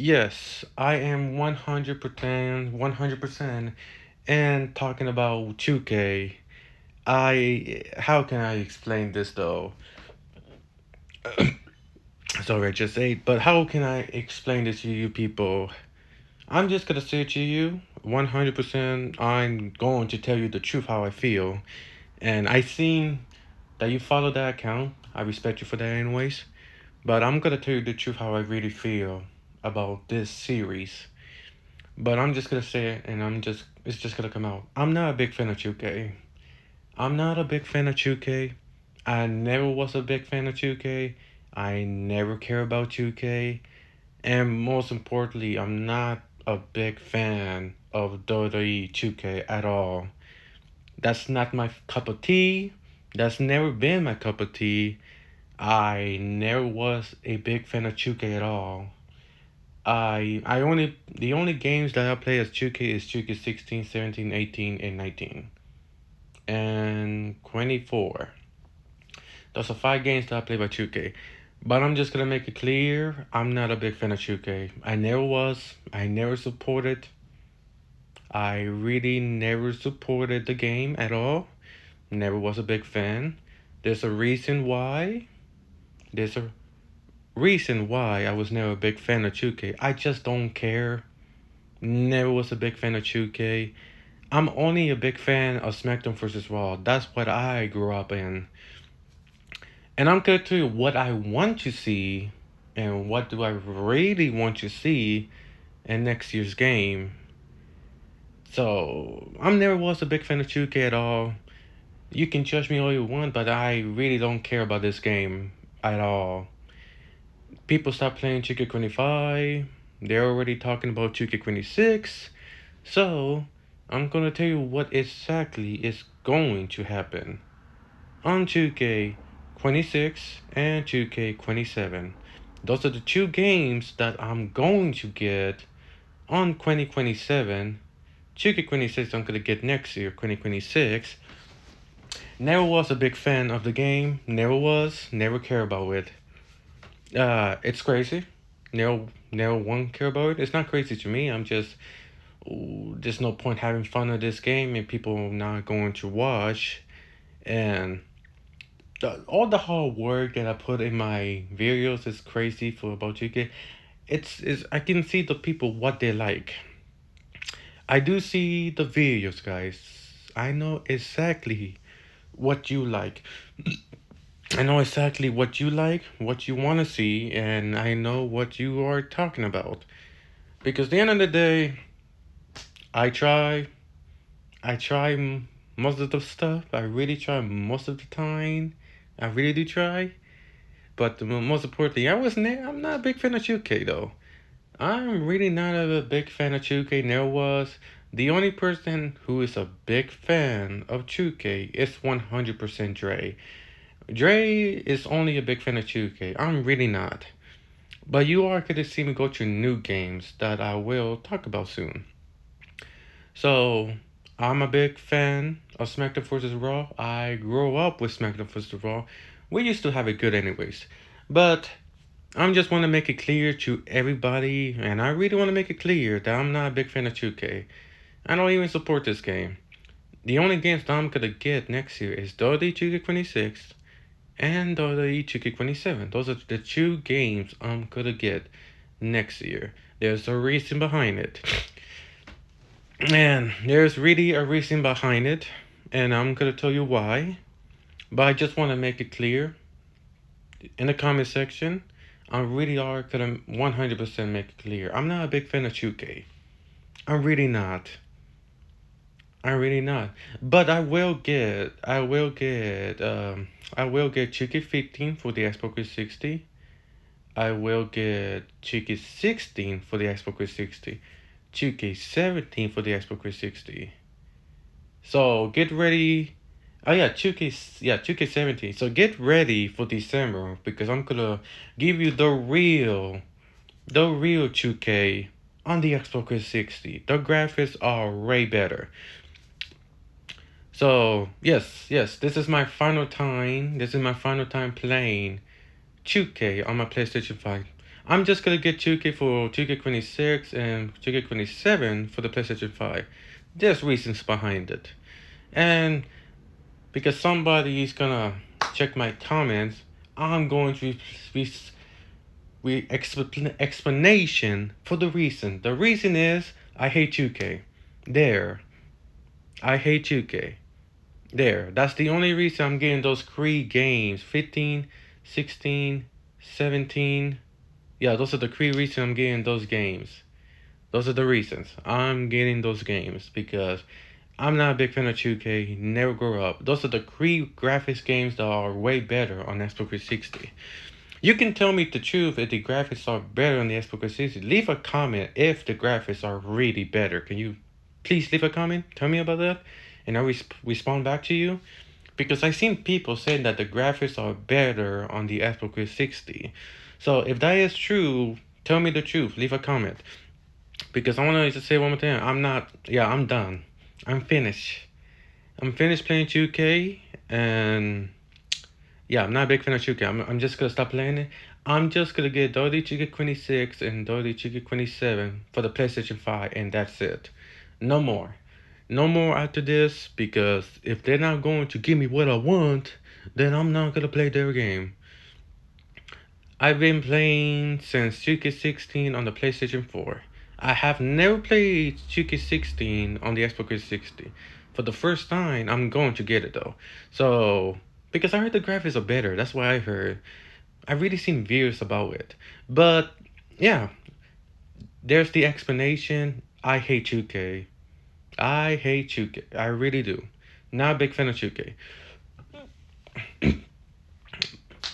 Yes, I am 100%, and talking about 2K. How can I explain this though? Sorry, I just ate, but how can I explain this to you people? I'm just gonna say it to you 100%. I'm going to tell you the truth how I feel. And I seen that you follow that account. I respect you for that, anyways. But I'm gonna tell you the truth how I really feel about this series. But I'm just gonna say it, and it's just gonna come out. I'm not a big fan of 2K. I'm not a big fan of 2K. I never was a big fan of 2K. I never care about 2K. And most importantly, I'm not a big fan of WWE 2K at all. That's not my cup of tea. That's never been my cup of tea. I never was a big fan of 2K at all. I only the only games that I play as 2K is 2K 16, 17, 18, and 19 and 24. Those are five games that I play by 2K. But I'm just gonna make it clear, I'm not a big fan of 2K. I never was. I never supported. I really never supported the game at all. Never was a big fan. There's a reason why. There's a reason why I was never a big fan of 2K. I just don't care. Never was a big fan of 2K. I'm only a big fan of SmackDown vs. Raw. That's what I grew up in. And I'm gonna tell you what I want to see and what do I really want to see in next year's game. So I'm never was a big fan of 2K at all. You can judge me all you want, but I really don't care about this game at all. People stop playing 2K25. They're already talking about 2K26. So I'm gonna tell you what exactly is going to happen on 2K26 and 2K27. Those are the two games that I'm going to get on 2027. 2K26 I'm gonna get next year, 2026. Never was a big fan of the game. Never was. Never care about it. It's crazy. Never won't care about it. It's not crazy to me. I'm just there's no point having fun of this game and people not going to watch. And all the hard work that I put in my videos is crazy for about 2K. It's I can see the people what they like. I do see the videos, guys. I know exactly what you like. I know exactly what you like, what you want to see, and I know what you are talking about. Because at the end of the day, I try, I try most of the stuff. I really try most of the time. I really do try. But most importantly, I'm not a big fan of 2K though. I'm really not a big fan of 2K. Never was. The only person who is a big fan of 2K is 100% Dre. Dre is only a big fan of 2K. I'm really not. But you are going to see me go to new games that I will talk about soon. So, I'm a big fan of SmackDown vs. Raw. I grew up with SmackDown vs. Raw. We used to have it good, anyways. But I'm just want to make it clear to everybody, and I really want to make it clear that I'm not a big fan of 2K. I don't even support this game. The only games that I'm gonna get next year is WWE 2K26 and WWE 2K27. Those are the two games I'm gonna get next year. There's a reason behind it. And there's really a reason behind it, and I'm gonna tell you why. But I just want to make it clear in the comment section. I really are gonna 100% make it clear. I'm not a big fan of 2K. I'm really not. I'm really not. But I will get 2K15 for the Xbox 360. I will get 2K16 for the Xbox 360. 2K17 for the Xbox 360. So get ready. Oh yeah, 2K17. So get ready for December because I'm gonna give you the real 2K on the Xbox 360. The graphics are way better. So yes, this is my final time. This is my final time playing 2K on my PlayStation 5. I'm just gonna get 2K for 2K26 and 2K27 for the PlayStation 5. There's reasons behind it. And because somebody's gonna check my comments, I'm going to explanation for the reason. The reason is I hate 2K. There. I hate 2K. There. That's the only reason I'm getting those free games. 15, 16, 17. Yeah, those are the three reasons I'm getting those games. Those are the reasons I'm getting those games because I'm not a big fan of 2K. Never grew up. Those are the three graphics games that are way better on Xbox 360. You can tell me the truth if the graphics are better on the Xbox 360. Leave a comment if the graphics are really better. Can you please leave a comment? Tell me about that, and I'll respond back to you. Because I've seen people saying that the graphics are better on the Xbox 360. So if that is true, tell me the truth. Leave a comment. Because I want to just say one more thing. I'm done. I'm finished. I'm finished playing 2K, and yeah, I'm not a big fan of 2K. I'm just gonna stop playing it. I'm just gonna get WWE2K26 and WWE2K27 for the PlayStation 5, and that's it. No more. No more after this, because if they're not going to give me what I want, then I'm not gonna play their game. I've been playing since 2K16 on the PlayStation 4. I have never played 2K16 on the Xbox 360. For the first time, I'm going to get it though. So, because I heard the graphics are better, that's why I heard. I've really seen videos about it. But, yeah, there's the explanation. I hate 2K. I hate 2K. I really do. Not a big fan of 2K.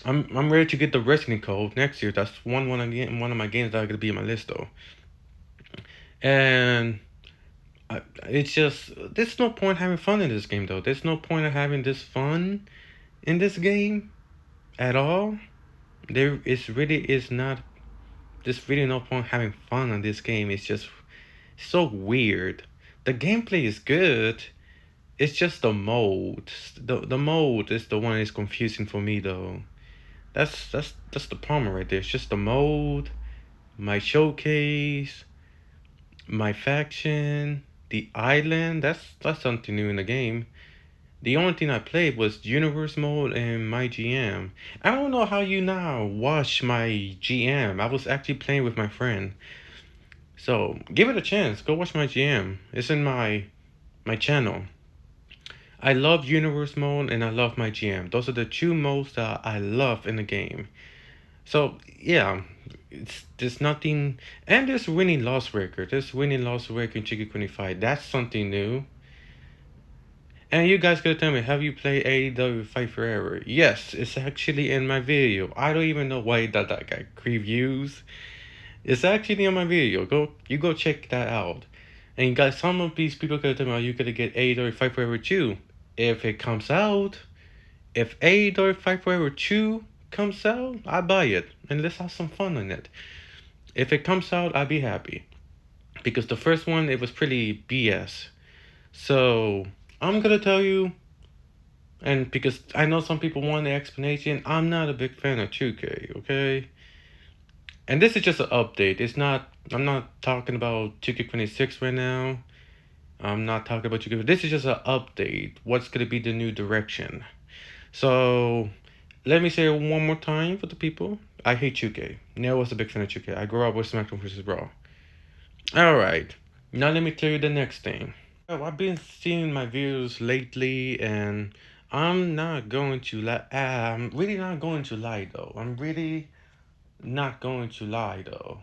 I'm ready to get the Resident Code next year. That's one of my games that are gonna be in my list though. And it's just there's no point having fun in this game though. There's no point of having this fun in this game at all. There is really is not. There's really no point having fun on this game. It's just so weird. The gameplay is good. It's just the mode. The mode is the one that's confusing for me though. That's the problem right there. It's just the mode, my showcase, my faction, the island. That's something new in the game. The only thing I played was universe mode and MyGM. I don't know how you now watch my GM. I was actually playing with my friend. So give it a chance. Go watch my GM. It's in my channel. I love universe mode and I love my GM. Those are the two modes that I love in the game. So yeah, there's nothing, and there's winning loss record. There's winning loss record in Chicken 25. That's something new. And you guys gotta tell me, have you played AEW Fight Forever? Yes, it's actually in my video. I don't even know why that got reviews. It's actually on my video. Go check that out. And you guys, some of these people gotta tell me, are you gonna get AEW Fight Forever 2? If it comes out, if AEW Fight Forever 2 comes out, I buy it and let's have some fun on it. If it comes out, I'll be happy. Because the first one, it was pretty BS. So, I'm gonna tell you, and because I know some people want the explanation, I'm not a big fan of 2K, okay? And this is just an update. I'm not talking about 2K26 right now. I'm not talking about 2K. This is just an update. What's gonna be the new direction? So, let me say it one more time for the people. I hate 2K. Never was a big fan of 2K. I grew up with SmackDown vs. Raw. Alright, now let me tell you the next thing. Oh, I've been seeing my views lately, and I'm not going to lie. I'm really not going to lie, though. I'm really not going to lie, though.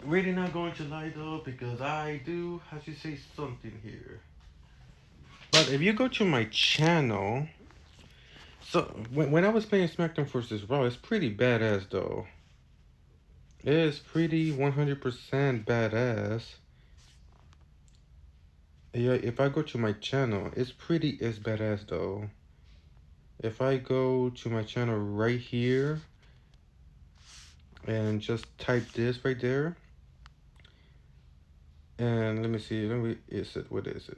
Really not going to lie, though, because I do have to say something here. But if you go to my channel, so when I was playing SmackDown vs. Raw, it's pretty badass, though. It is pretty 100% badass. Yeah, if I go to my channel, it's badass though. If I go to my channel right here and just type this right there, and let me see, what is it?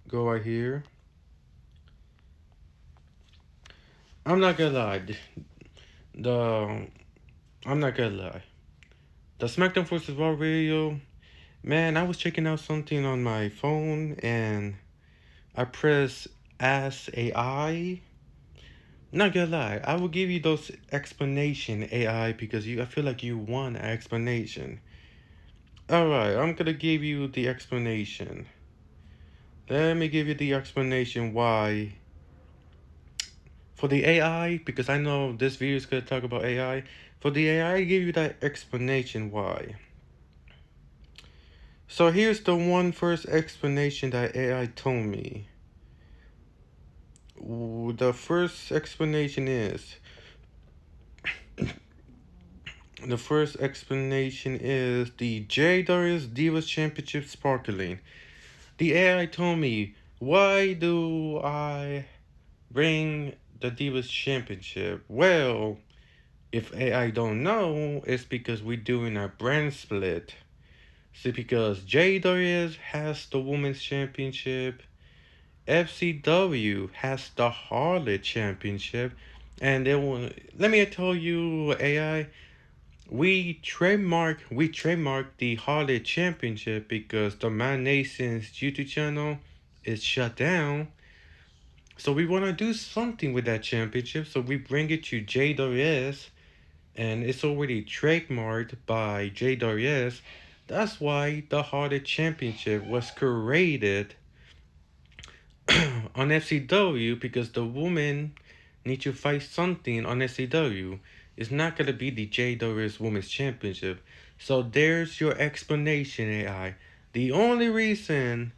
Go right here. I'm not gonna lie, The I'm not gonna lie. The SmackDown vs. Raw video, man, I was checking out something on my phone and I pressed Ask AI. Not gonna lie, I will give you those explanation AI because I feel like you want an explanation. Alright, I'm gonna give you the explanation. Let me give you the explanation why. For the AI, because I know this video is gonna talk about AI. For the AI, give you that explanation why. So here's the one first explanation that AI told me. The first explanation is the JWS Divas Championship sparkling. The AI told me, why do I bring the Divas Championship? Well, if AI don't know, it's because we're doing a brand split. See, because JWS has the Women's Championship, FCW has the Harlot Championship, and they will. Let me tell you, AI, we trademark the Harlot Championship because the Man Nation's YouTube channel is shut down. So we want to do something with that championship. So we bring it to JWS, and it's already trademarked by JWS. That's why the Harlot Championship was created on FCW because the women need to fight something on FCW. It's not gonna be the JWS Women's Championship. So there's your explanation, AI. The only reason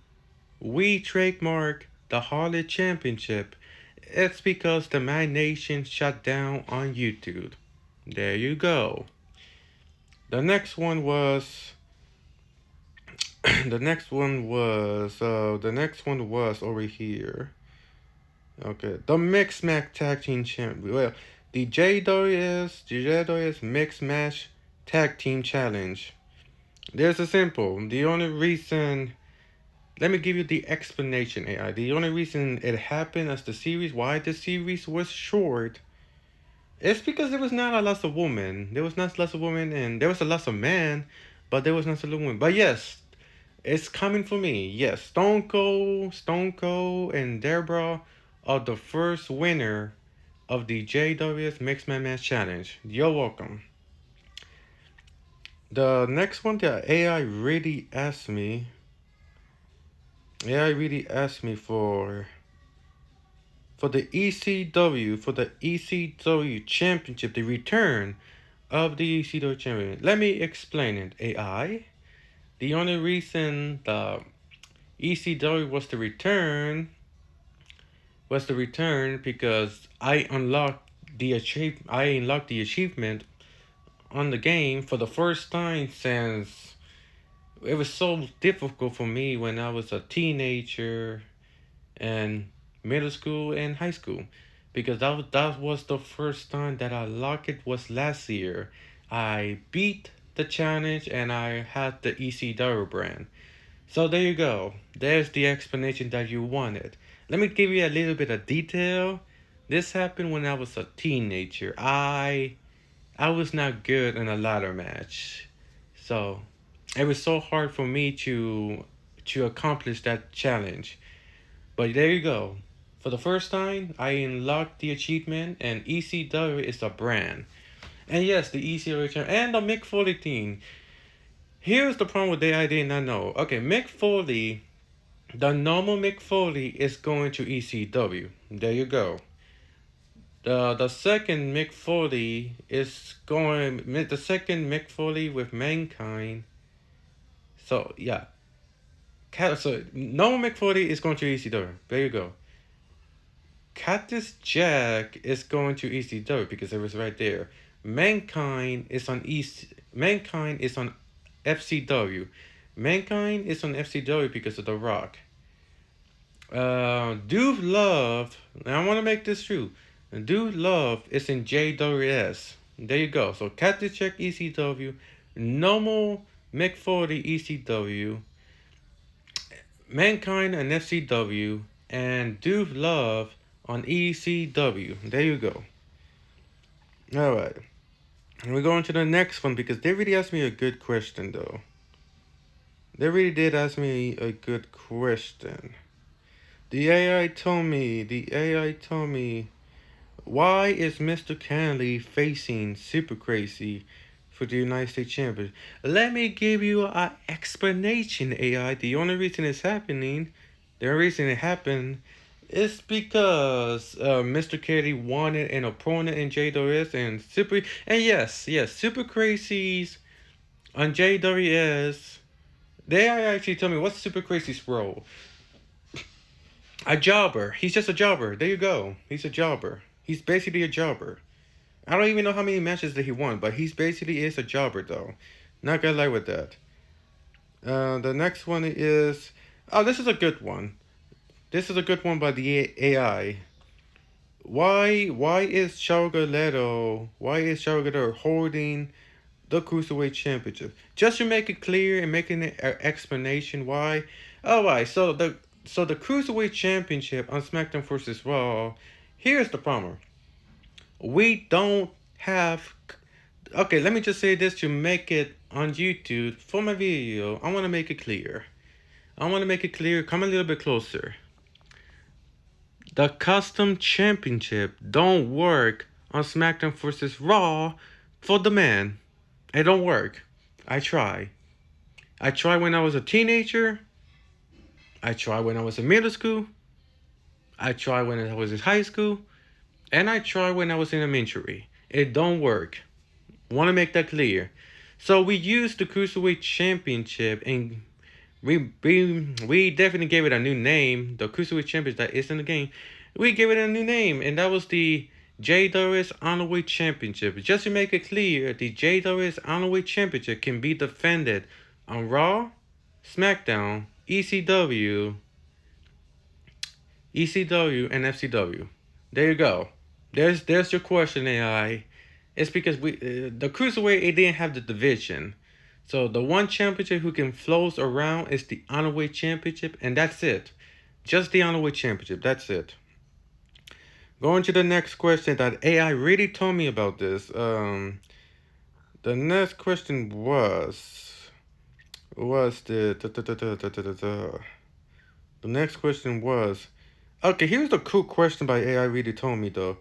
we trademark the Harlot Championship is because the Man Nation shut down on YouTube. There you go. The next one was the next one was over here. Okay, the Mixed Match Tag Team Champion. Well, the JWS Mixed Match Tag Team Challenge. There's a simple. The only reason. Let me give you the explanation, AI. The only reason it happened as the series, why the series was short, is because there was not a lot of women. There was not lots of women, and there was a lot of men, but there was not a lot of women. But yes, it's coming for me. Yes, Stone Cold, and Deborah are the first winner of the JWS Mixed Match Challenge. You're welcome. The next one that AI really asked me for the ECW Championship, the return of the ECW Champion. Let me explain it, AI. The only reason the ECW was the return because I unlocked the achievement on the game for the first time since it was so difficult for me when I was a teenager and middle school and high school because that was the first time that I locked it was last year. I beat the challenge and I had the ECW brand. So there you go. There's the explanation that you wanted. Let me give you a little bit of detail. This happened when I was a teenager. I was not good in a ladder match. So it was so hard for me to accomplish that challenge. But there you go. For the first time, I unlocked the achievement, and ECW is a brand. And yes, the ECW and the Mick Foley team. Here's the problem with that I did not know. Okay, Mick Foley, the normal Mick Foley is going to ECW. There you go. The second Mick Foley is going. The second Mick Foley with Mankind. So yeah, so normal Mick Foley is going to ECW. There you go. Cactus Jack is going to ECW because it was right there. Mankind is on FCW. Mankind is on FCW because of The Rock. Dude Love. Now I want to make this true. Dude Love is in JWS. There you go. So Cactus Jack ECW, normal McForty ECW, Mankind and FCW, and Dude Love on ECW. There you go. All right. And we're going to the next one because they really asked me a good question, though. They really did ask me a good question. The AI told me, why is Mr. Kennedy facing Super Crazy for the United States Championship? Let me give you an explanation, AI. The only reason it's happening, the only reason it happened, is because Mr. Kennedy wanted an opponent in JWS and Super. And yes, Super Crazy's on JWS. They actually tell me what's Super Crazy's role. A jobber. He's just a jobber. There you go. He's a jobber. He's basically a jobber. I don't even know how many matches that he won, but he's basically is a jobber though. Not gonna lie with that. The next one is, oh, this is a good one. This is a good one by the AI. Why is Shao holding the Cruiserweight Championship? Just to make it clear and making an explanation why. Alright, so the Cruiserweight Championship on SmackDown vs. Raw. Here's the problem. We don't have. Okay, let me just say this to make it on YouTube for my video. I want to make it clear. Come a little bit closer. The custom championship don't work on SmackDown vs. Raw for the man. It don't work. I try. I tried when I was a teenager. I tried when I was in middle school. I tried when I was in high school. And I tried when I was in elementary. It don't work. Want to make that clear. So we used the Cruiserweight Championship and we definitely gave it a new name. The Cruiserweight Championship that is in the game. We gave it a new name, and that was the JWS Honorweight Championship. Just to make it clear, the JWS Honorweight Championship can be defended on Raw, SmackDown, ECW, and FCW. There you go. There's your question, AI. It's because the Cruiserweight, it didn't have the division. So the one championship who can float around is the Honorweight Championship, and that's it. Just the Honorweight Championship. That's it. Going to the next question that AI really told me about this. The next question was the next question was, okay, here's the cool question by AI really told me though.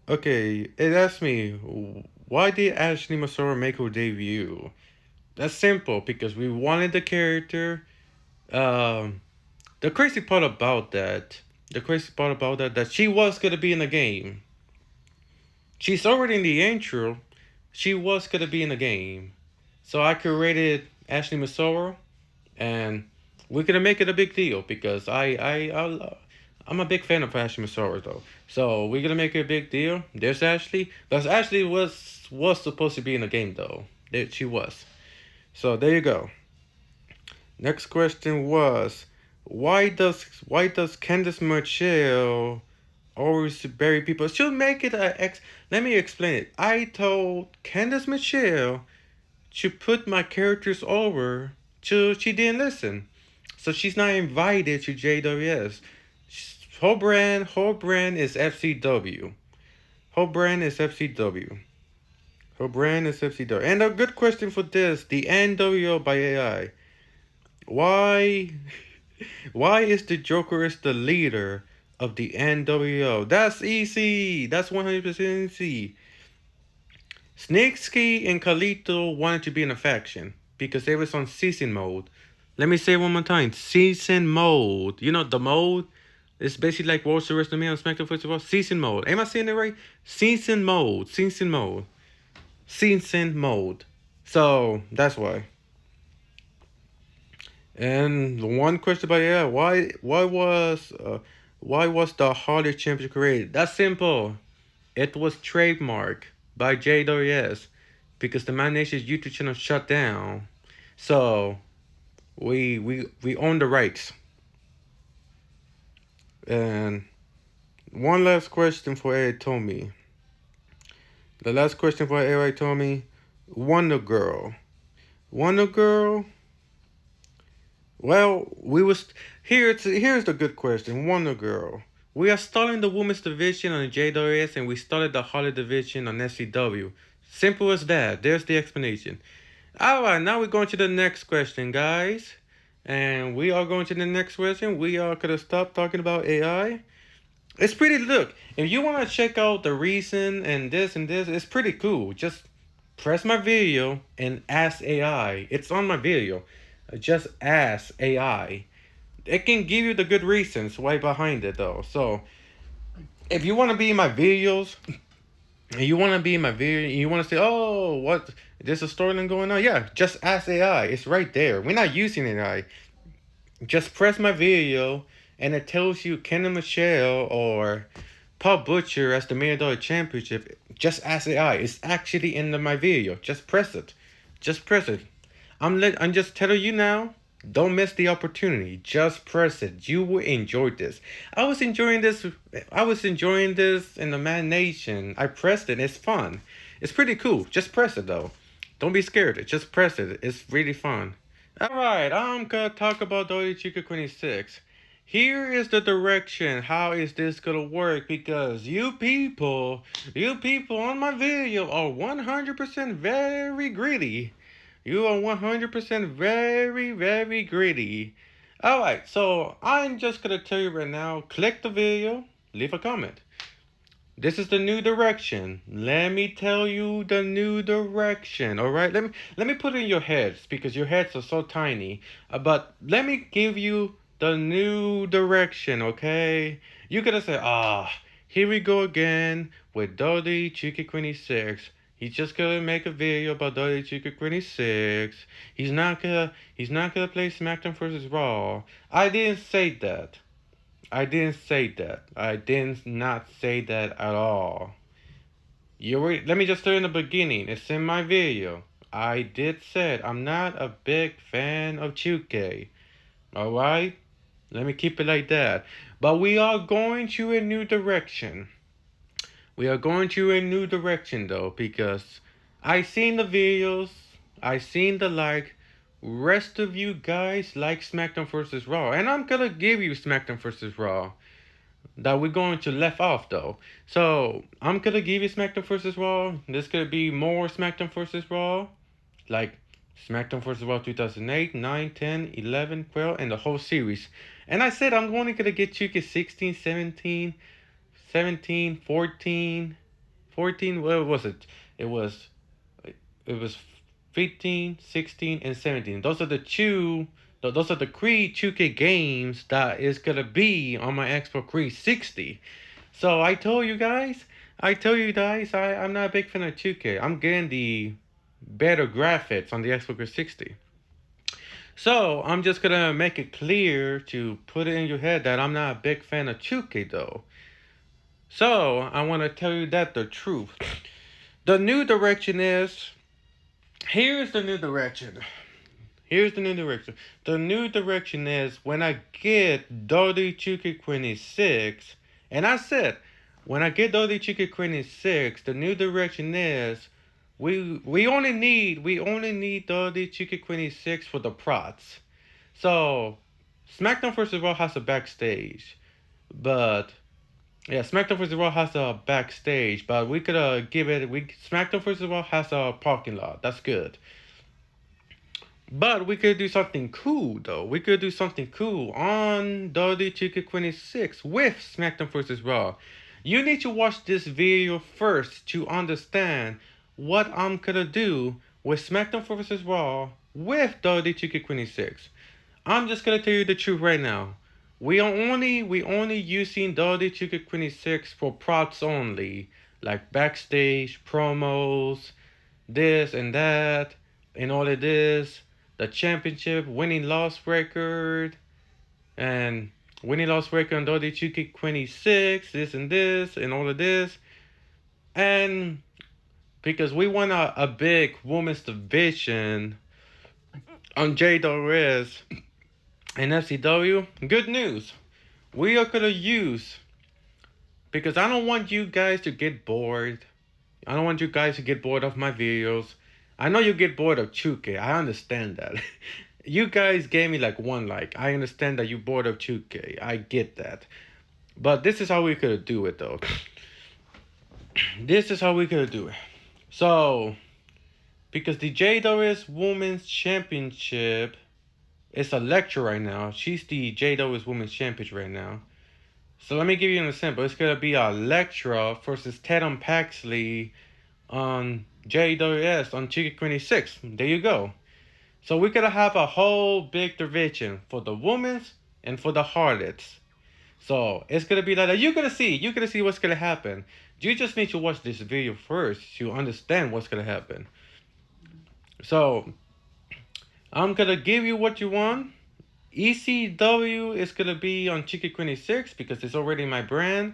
Okay, it asked me, why did Ashley Masora make her debut? That's simple, because we wanted the character. Um, the crazy part about that, that she was gonna be in the game. She's already in the intro. She was gonna be in the game, so I created Ashley Masora, and we're gonna make it a big deal because I'm a big fan of Ashley Masora though. So we're gonna make it a big deal. There's Ashley, because Ashley was supposed to be in the game though. She was. So there you go. Next question was, why does Candice Michelle always bury people? She'll make it a ex. Let me explain it. I told Candice Michelle to put my characters over. She didn't listen, so she's not invited to JWS. Her brand is FCW. Her brand is FCW. Her brand is FCW. And a good question for this, the NWO by AI. Why why is the Joker is the leader of the NWO? That's easy. That's 100% easy. Snitsky and Carlito wanted to be in a faction because they was on season mode. Let me say it one more time. Season mode. You know the mode? It's basically like World Series to me on SmackDown Football. Season mode. Am I saying it right? Season mode. Season mode. Season mode. So that's why. And one question about, yeah, why was the Harley Championship created? That's simple. It was trademarked by JWS because the Man Nation's YouTube channel shut down. So we own the rights. And one last question for Eric Tommy. The last question for Eric Tommy. Wonder Girl. Wonder Girl. Well, here's the good question. Wonder Girl. We are starting the women's division on JWS and we started the Holly division on SCW. Simple as that. There's the explanation. Alright, now we're going to the next question, guys. And we are going to the next question. We are gonna stop talking about AI. It's pretty, look, if you wanna check out the reason and this, it's pretty cool. Just press my video and ask AI. It's on my video. Just ask AI. It can give you the good reasons right behind it though. So if you wanna be in my videos, you want to be in my video, you want to say, oh, what, there's a storyline going on? Yeah, just ask AI. It's right there. We're not using AI. Just press my video, and it tells you Ken and Michelle or Paul Butcher as the $1 Million Championship. Just ask AI. It's actually in my video. Just press it. Just press it. I'm just telling you now. Don't miss the opportunity. Just press it. You will enjoy this. I was enjoying this. I was enjoying this in the Mad Nation. I pressed it. It's fun. It's pretty cool. Just press it though. Don't be scared. Just press it. It's really fun. Alright, I'm gonna talk about WWE2K26. Here is the direction. How is this gonna work? Because you people on my video are 100% very greedy. You are 100% very, very greedy. Alright, so I'm just gonna tell you right now, click the video, leave a comment. This is the new direction. Let me tell you the new direction. Alright, let me put it in your heads because your heads are so tiny. But let me give you the new direction, okay? You're gonna say, here we go again with WWE2K26. He's just gonna make a video about WWE2K26. He's not gonna play SmackDown versus Raw. I didn't say that. I didn't say that. I did not say that at all. Let me just tell you in the beginning. It's in my video. I did say I'm not a big fan of 2K. Alright? Let me keep it like that. But we are going to a new direction. We are going to a new direction though, because I seen the videos, I seen the like. Rest of you guys like SmackDown vs. Raw, and I'm gonna give you SmackDown vs. Raw. That we're going to left off though. So I'm gonna give you SmackDown vs. Raw. There's gonna be more SmackDown vs. Raw, like SmackDown vs. Raw 2008, 9, 10, 11, 12, and the whole series. And I said I'm only gonna get you 16, 17. 17, 14, what was it? It was 15, 16, and 17. Those are the Creed 2K games that is gonna be on my Xbox 360. So I told you guys, I'm not a big fan of 2K. I'm getting the better graphics on the Xbox 360. So I'm just gonna make it clear to put it in your head that I'm not a big fan of 2K though. So, I want to tell you that the truth. The new direction is... Here's the new direction. Here's the new direction. The new direction is when I get WWE2K26... And I said, when I get WWE2K26, the new direction is... We only need WWE2K26 for the prods. So, SmackDown vs. Raw has a backstage. But... Yeah, SmackDown vs. Raw has a backstage, but we could SmackDown vs. Raw has a parking lot. That's good. But we could do something cool though. We could do something cool on WWE2K26 with SmackDown vs. Raw. You need to watch this video first to understand what I'm gonna do with SmackDown vs. Raw with WWE2K26. I'm just gonna tell you the truth right now. We only using WWE2K26 for props only, like backstage promos, this and that, and all of this, the championship, winning loss record, and winning loss record on WWE2K26, this, and all of this, and because we want a big women's division on JWS. And FCW, good news. We are gonna use, because I don't want you guys to get bored. I don't want you guys to get bored of my videos. I know you get bored of 2K. I understand that. You guys gave me like one like. I understand that you bored of 2K. I get that. But this is how we could do it though. This is how we could do it. So, because the JWS Women's Championship is Electra right now. She's the JWS Women's Champion right now. So let me give you an example. It's gonna be Electra versus Tatum Paxley on JWS on JWS 26. There you go. So we're gonna have a whole big division for the women's and for the harlots. So it's gonna be like that. You're gonna see what's gonna happen. You just need to watch this video first to understand what's gonna happen. So I'm gonna give you what you want. ECW is gonna be on JWS 26 because it's already my brand.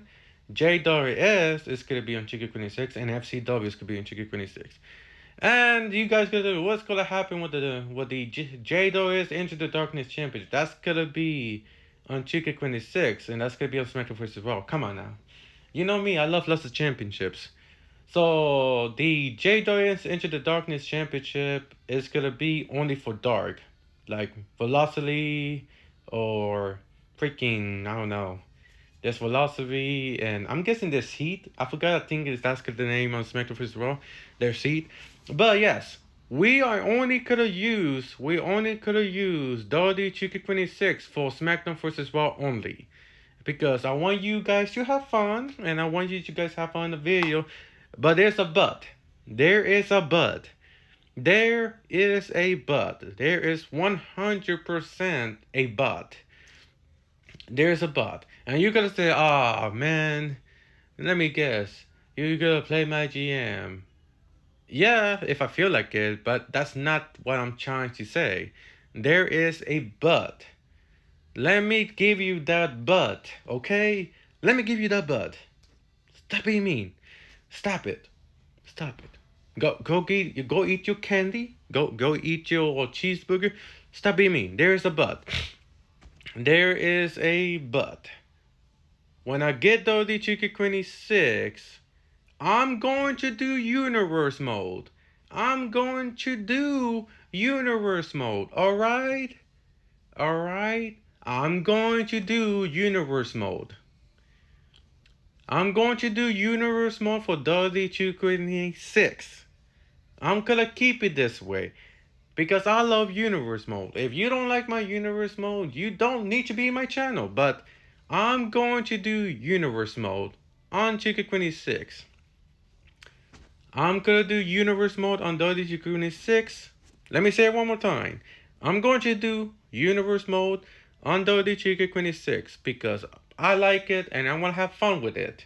JWS is gonna be on JWS 26 and FCW is gonna be on JWS 26. And you guys gonna what's gonna happen with the JWS Into the Darkness Championship? That's gonna be on JWS 26 and that's gonna be on SmackDown vs. Raw. Come on now. You know me, I love lots of championships. So the JWS Into the Darkness Championship is gonna be only for dark, like Velocity or freaking I don't know. There's Velocity and I'm guessing there's Heat. I forgot. I think that's the name on SmackDown vs. Raw. There's Heat, but yes, we could have used WWE 2K26 for SmackDown vs. Raw only. Because I want you guys to have fun and I want you guys to have fun in the video. But there's a but. There is a but. There is a but. There is 100% a but. There's a but. And you're gonna say, oh man, let me guess. You're gonna play MyGM. Yeah, if I feel like it, but that's not what I'm trying to say. There is a but. Let me give you that but, okay? Let me give you that but. Stop being mean. Stop it. Stop it. Go eat your candy. Go eat your cheeseburger. Stop being mean. There is a but. There is a but. When I get to the JWS 26, I'm going to do universe mode. I'm going to do universe mode. Alright? Alright? I'm going to do universe mode. I'm going to do universe mode for WWE2K26. I'm gonna keep it this way because I love universe mode. If you don't like my universe mode, you don't need to be in my channel. But I'm going to do universe mode on JWS 26. I'm gonna do universe mode on WWE2K26. Let me say it one more time. I'm going to do universe mode on WWE2K26 because I like it and I want to have fun with it.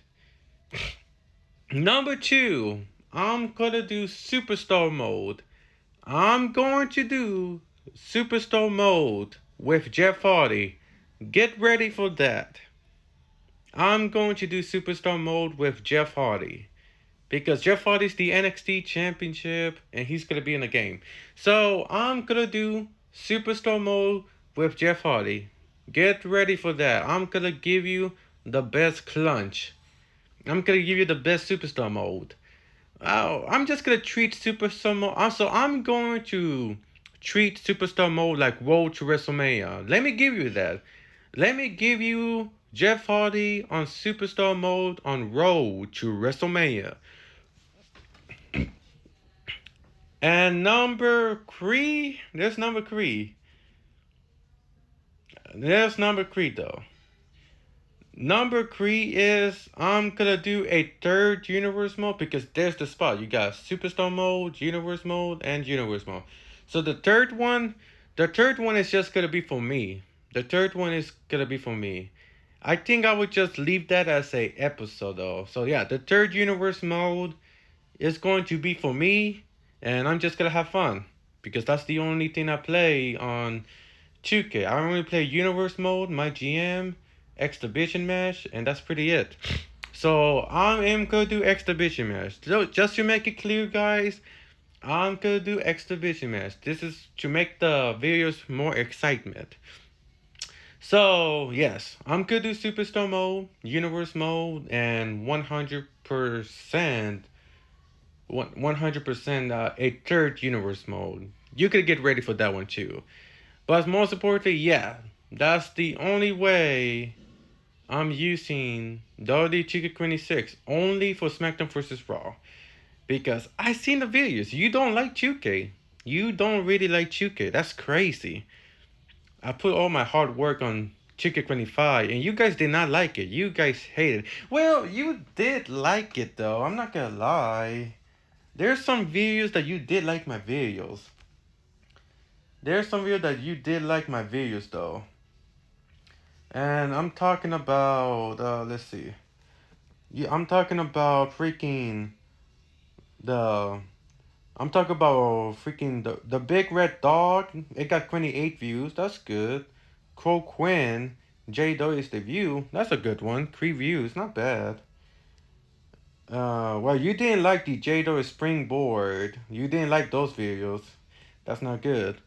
Number 2, I'm gonna do superstar mode. I'm going to do superstar mode with Jeff Hardy. Get ready for that. I'm going to do superstar mode with Jeff Hardy. Because Jeff Hardy's the NXT Championship and he's going to be in the game. So I'm going to do superstar mode with Jeff Hardy. Get ready for that. I'm going to give you the best clutch. I'm going to give you the best superstar mode. Oh, I'm just going to treat superstar mode. Also, I'm going to treat superstar mode like Road to WrestleMania. Let me give you that. Let me give you Jeff Hardy on superstar mode on Road to WrestleMania. And number 3, there's number 3. There's number 3 though. Number 3 is I'm gonna do a third universe mode because there's the spot. You got superstar mode, universe mode, and universe mode. So the third one is just gonna be for me. The third one is gonna be for me. I think I would just leave that as a episode though. So yeah, the third universe mode is going to be for me. And I'm just gonna have fun because that's the only thing I play on 2K. I only play universe mode, MyGM, exhibition match, and that's pretty it. So I am gonna do exhibition match. So just to make it clear, guys, I'm gonna do exhibition match. This is to make the videos more excitement. So yes, I'm gonna do superstar mode, universe mode, and 100%. 100% a third universe mode. You could get ready for that one too. But most importantly, yeah, that's the only way I'm using WWE2K26 only for SmackDown vs. Raw. Because I seen the videos. You don't like 2K. You don't really like 2K. That's crazy. I put all my hard work on 2K25 and you guys did not like it. You guys hated it. Well, you did like it though. I'm not gonna lie. There's some videos that you did like my videos. There's some videos that you did like my videos though. And I'm talking about let's see. Yeah, I'm talking about freaking the I'm talking about freaking the big red dog. It got 28 views. That's good. Crow Quinn, JWS debut. That's a good one. 3 views, not bad. Well, you didn't like the JWS springboard. You didn't like those videos. That's not good.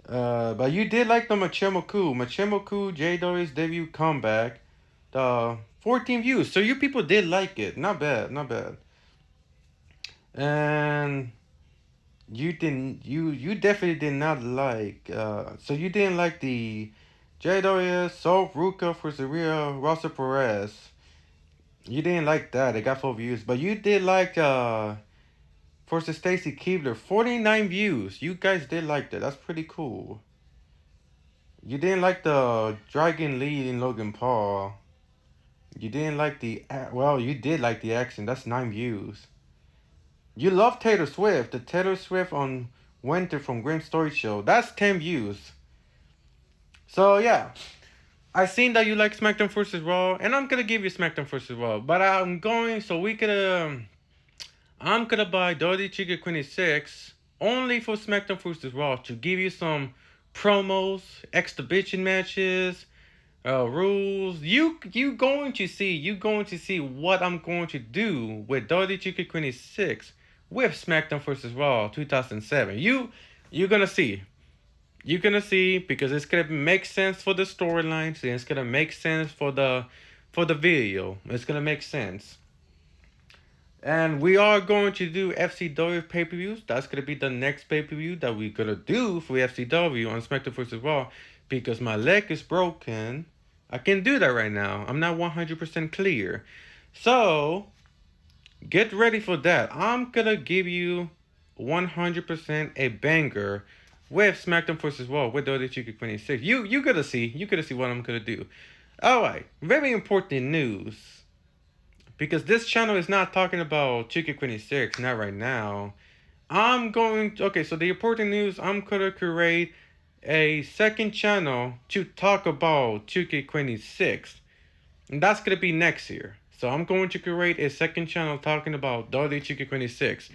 But you did like the Machimaku. Machimaku JWS debut comeback. The 14 views. So you people did like it. Not bad. Not bad. And you definitely did not like so you didn't like the JWS Sol Ruka for Zaria Rosa Perez. You didn't like that. It got 4 views. But you did like for Stacy Keebler 49 views. You guys did like that. That's pretty cool. You didn't like the Dragon Lee in Logan Paul. You didn't like the well, you did like the action. That's 9 views. You love Taylor Swift. The Taylor Swift on Winter from Grim Story Show. That's 10 views. So yeah, I seen that you like SmackDown vs. Raw, and I'm gonna give you SmackDown vs. Raw. But I'm going so we could I'm gonna buy WWE2K26 only for SmackDown vs. Raw to give you some promos, exhibition matches, rules. You going to see what I'm going to do with WWE2K26 with SmackDown vs. Raw 2007. You're gonna see. You're gonna see because it's gonna make sense for the storylines and it's gonna make sense for the video. It's gonna make sense. And we are going to do FCW pay-per-views. That's gonna be the next pay-per-view that we're gonna do for FCW on SmackDown vs. Raw because my leg is broken. I can't do that right now. I'm not 100% clear. So get ready for that. I'm gonna give you 100% a banger with SmackDown vs. Raw with the WWE2K26. You gotta see. You gotta see what I'm gonna do. Alright, very important news. Because this channel is not talking about 2K26, not right now. Okay, so the important news, I'm gonna create a second channel to talk about 2K26. And that's gonna be next year. So I'm going to create a second channel talking about WWE2K26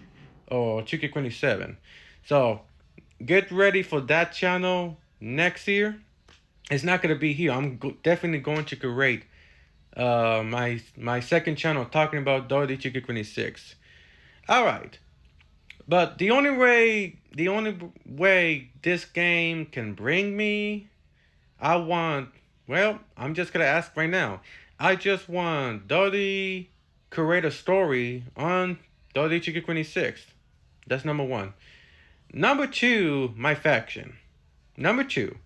or 2K27. So get ready for that channel next year. It's not gonna be here. Definitely going to create my second channel talking about WWE2K26. All right, but the only way this game can bring me, I'm just gonna ask right now. I just want WWE create a story on WWE2K26. That's number one. Number two, my faction. Number two.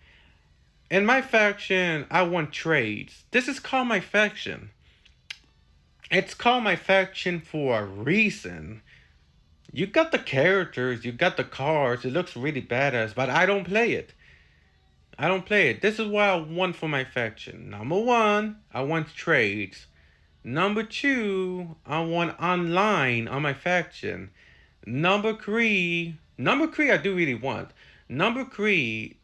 In my faction, I want trades. This is called my faction. It's called my faction for a reason. You got the characters, you got the cards, it looks really badass, but I don't play it. I don't play it. This is what I want for my faction. Number one, I want trades. Number two, I want online on my faction. Number three, I do really want. Number three,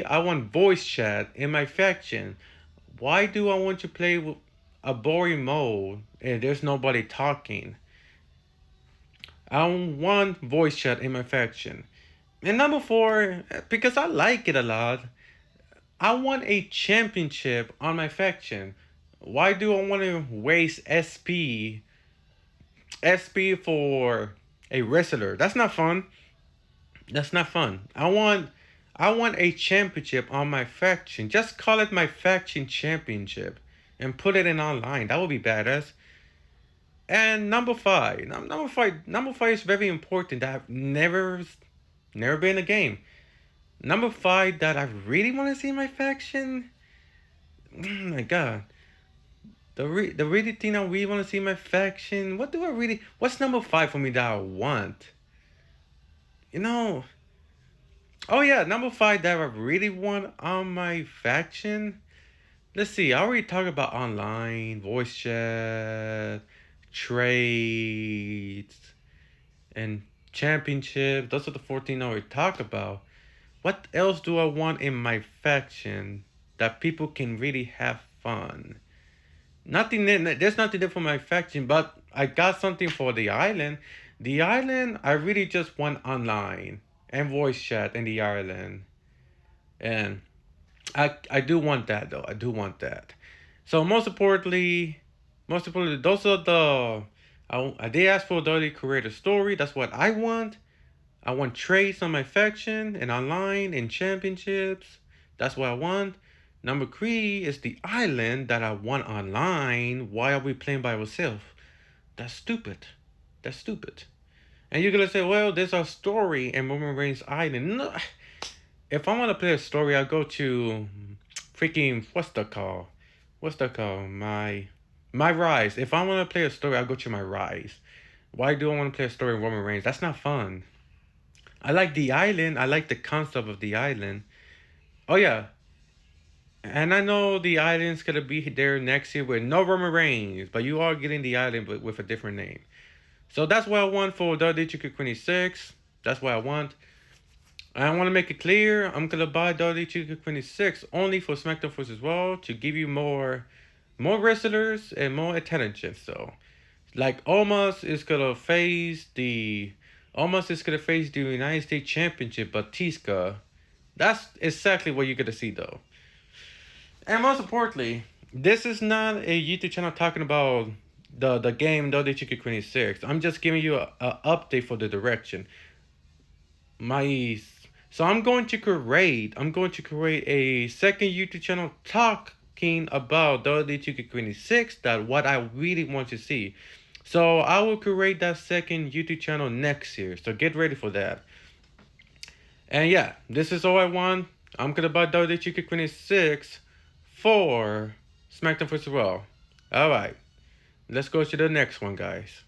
I want voice chat in my faction. Why do I want to play with a boring mode and there's nobody talking? I want voice chat in my faction. And number four, because I like it a lot, I want a championship on my faction. Why do I want to waste SP for a wrestler? That's not fun. That's not fun. I want a championship on my faction. Just call it my faction championship and put it in online. That would be badass. And number five is very important. That I've never been in a game. Number five that I really want to see in my faction. Oh my god. The really thing I really want to see in my faction. What do I really? What's number 5 for me that I want? You know. Oh yeah, number 5 that I really want on my faction. Let's see. I already talked about online, voice chat, trades, and championship. Those are the 14 I already talked about. What else do I want in my faction that people can really have fun? Nothing. There's nothing there for my faction, but I got something for the island. The island, I really just want online and voice chat in the island, and I do want that though. I do want that. So most importantly, those are the. I did ask for the create a story. That's what I want. I want trades on my faction and online and championships. That's what I want. Number 3 is the island that I want online. Why are we playing by ourselves? That's stupid. That's stupid. And you're gonna say, well, there's a story in Roman Reigns Island. No. If I want to play a story, I go to freaking what's the call? What's the call? My Rise. If I want to play a story, I go to my Rise. Why do I want to play a story in Roman Reigns? That's not fun. I like the island. I like the concept of the island. Oh yeah, and I know the island's gonna be there next year with no Roman Reigns, but you are getting the island but with a different name. So that's what I want for WWE2K26. That's what I want. I want to make it clear. I'm gonna buy WWE2K26 only for SmackDown vs. Raw to give you more wrestlers and more attention. So, like Almost is gonna face the United States Championship Batista. That's exactly what you're gonna see though. And most importantly, this is not a YouTube channel talking about the game WWE2K26. I'm just giving you a update for the direction. My so I'm going to create a second YouTube channel talking about WWE2K26 that what I really want to see. So I will create that second YouTube channel next year. So get ready for that. And yeah, this is all I want. I'm gonna buy WWE2K26 for SmackDown vs. Raw. Alright, let's go to the next one, guys.